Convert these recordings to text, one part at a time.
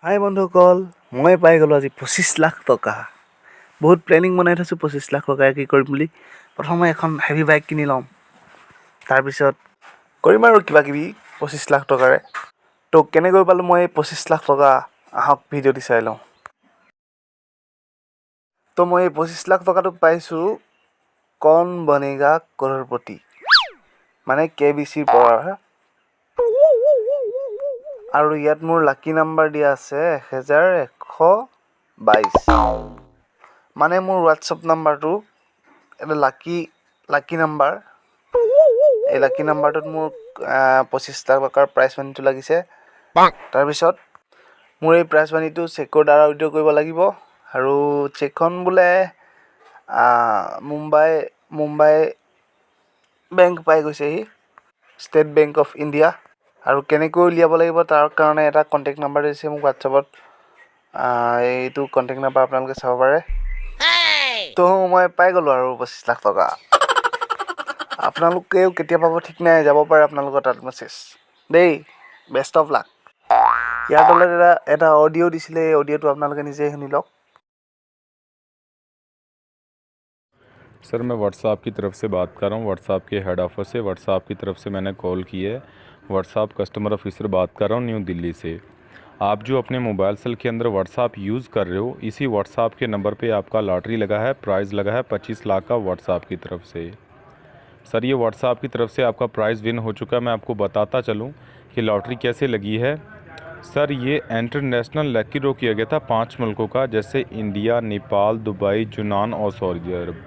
হাই বন্ধুসকল, মই পাই গ'লোঁ আজি 25 লাখ টকা। বহুত প্লেনিং বনাই থৈছোঁ 25 লাখ টকা কি কৰিম বুলি। প্ৰথমে এখন হেভি বাইক কিনি ল'ম, তাৰপিছত কৰিম আৰু কিবা কিবি 25 লাখ টকাৰে। তো কেনেকৈ পালোঁ মই 25 লাখ টকা, আহক ভিডিঅ'টি চাই লওঁ। তো মই এই 25 লাখ টকাটো পাইছোঁ কৌন বনেগা কৰ'ৰপতি, মানে KBCৰ পৰা। আৰু ইয়াত মোৰ লাকি নাম্বাৰ দিয়া আছে 1122, মানে মোৰ হোৱাটছআপ নাম্বাৰটো এটা লাকি নাম্বাৰ। এই লাকি নাম্বাৰটোত মোৰ 25 লাখ টকাৰ প্ৰাইজ মানিটো লাগিছে। তাৰপিছত মোৰ এই প্ৰাইজ মানিটো চেকৰ দ্বাৰা উইথড্ৰ কৰিব লাগিব। আৰু চেকখন বোলে মুম্বাই বেংক পাই গৈছেহি, ষ্টেট বেংক অফ ইণ্ডিয়া। আৰু কেনেকৈ উলিয়াব লাগিব তাৰ কাৰণে এটা কণ্টেক্ট নাম্বাৰ দিছে মোক হোৱাটছআপত। এইটো কণ্টেক্ট নাম্বাৰ আপোনালোকে চাব পাৰে। তো মই পাই গ'লোঁ আৰু 25 লাখ টকা। আপোনালোকেও কেতিয়া পাব ঠিক নাই, যাব পাৰে আপোনালোকৰ তাত মেছেজ দেই। Best of luck. ইয়াৰ তলত এটা অডিঅ' দিছিলে, এই অডিঅ'টো আপোনালোকে নিজে শুনি লওক। सर मैं व्हाट्सएप की तरफ से बात कर रहा हूँ, व्हाट्सएप के हेड ऑफिस से। व्हाट्सएप की तरफ से मैंने कॉल की है। व्हाट्सएप कस्टमर ऑफिसर बात कर रहा हूँ न्यू दिल्ली से। आप जो अपने मोबाइल सेल के अंदर व्हाट्सएप यूज़ कर रहे हो, इसी व्हाट्सएप के नंबर पे आपका लॉटरी लगा है, प्राइज़ लगा है 25 लाख का व्हाट्सएप की तरफ से। सर ये व्हाट्सएप की तरफ से आपका प्राइज़ विन हो चुका है। मैं आपको बताता चलूँ कि लॉटरी कैसे लगी है। सर ये इंटरनेशनल लकी ड्रॉ किया गया था 5 मुल्कों का, जैसे इंडिया, नेपाल, दुबई, यूनान और सऊदी अरब।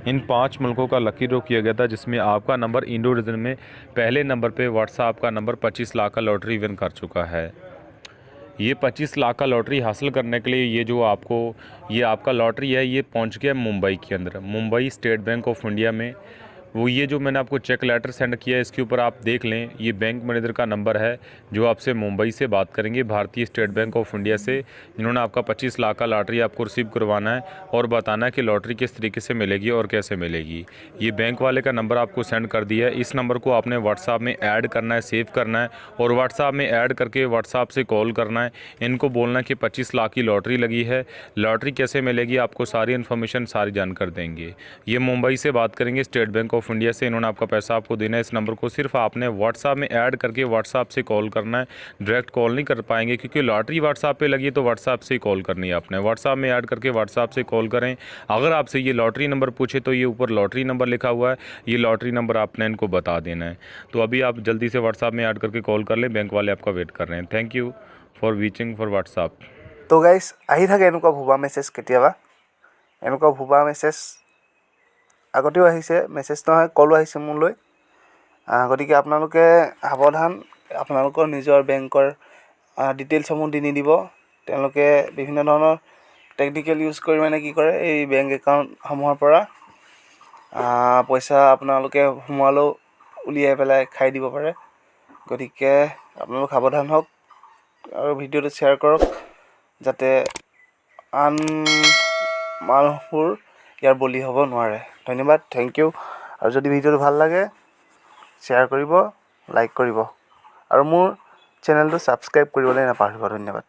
इन 5 मुल्कों का लकी ड्रॉ किया गया था, जिसमें आपका नंबर इंडो रीजन में पहले नंबर पे व्हाट्सएप का नंबर 25 लाख का लॉटरी विन कर चुका है। ये 25 लाख का लॉटरी हासिल करने के लिए ये आपका लॉटरी है, ये पहुंच गया मुंबई के अंदर, Mumbai state bank of India में। वो ये जो मैंने आपको चेक लेटर सेंड किया है, इसके ऊपर आप देख लें, ये बैंक मैनेजर का नंबर है जो आपसे मुंबई से बात करेंगे, भारतीय स्टेट बैंक ऑफ इंडिया से, जिन्होंने आपका 25 लाख का लॉटरी आपको रिसीव करवाना है और बताना है कि लॉटरी किस तरीके से मिलेगी और कैसे मिलेगी। ये बैंक वाले का नंबर आपको सेंड कर दिया है। इस नंबर को आपने व्हाट्सएप में ऐड करना है, सेव करना है और व्हाट्सएप में ऐड करके व्हाट्सएप से कॉल करना है। इनको बोलना है कि 25 लाख की लॉटरी लगी है, लॉटरी कैसे मिलेगी, आपको सारी इन्फॉर्मेशन सारी जानकर देंगे। ये मुंबई से बात करेंगे, स्टेट बैंक ऑफ इंडिया से। इन्होंने आपका पैसा आपको देना है। इस नंबर को सिर्फ आपने व्हाट्सएप में ऐड करके व्हाट्सएप से कॉल करना है। डायरेक्ट कॉल नहीं कर पाएंगे, क्योंकि लॉटरी व्हाट्सएप पे लगी है, तो व्हाट्सएप से ही कॉल करनी है आपने। व्हाट्सएप में ऐड करके व्हाट्सएप से कॉल करें। अगर आपसे ये लॉटरी नंबर पूछे तो ये ऊपर लॉटरी नंबर लिखा हुआ है, ये लॉटरी नंबर आपने इनको बता देना है। तो अभी आप जल्दी से व्हाट्सएप में ऐड करके कॉल कर लें, बैंक वाले आपका वेट कर रहे हैं। Thank you for reaching for WhatsApp. তো গাইজ, আহি থাকে এনেকুৱা ভুৱা মেছেজ কেতিয়াবা। এনেকুৱা ভুৱা মেছেজ আগতেও আহিছে, মেছেজ নহয় কলো আহিছে মোলৈ। গতিকে আপোনালোকে সাৱধান, আপোনালোকৰ নিজৰ বেংকৰ ডিটেইলছসমূহ দি নিদিব। তেওঁলোকে বিভিন্ন ধৰণৰ টেকনিকেল ইউজ কৰি মানে কি কৰে, এই বেংক একাউণ্টসমূহৰ পৰা পইচা আপোনালোকে সোমোৱালেও উলিয়াই পেলাই খাই দিব পাৰে। গতিকে আপোনালোক সাৱধান হওক আৰু ভিডিঅ'টো শ্বেয়াৰ কৰক, যাতে আন মানুহবোৰ ইয়াৰ বলি হ'ব নোৱাৰে। ধন্যবাদ, থেংক ইউ। আৰু যদি ভিডিঅ'টো ভাল লাগে শ্বেয়াৰ কৰিব, লাইক কৰিব আৰু মোৰ চেনেলটো ছাবস্ক্ৰাইব কৰিবলৈ নাপাহৰিব। ধন্যবাদ।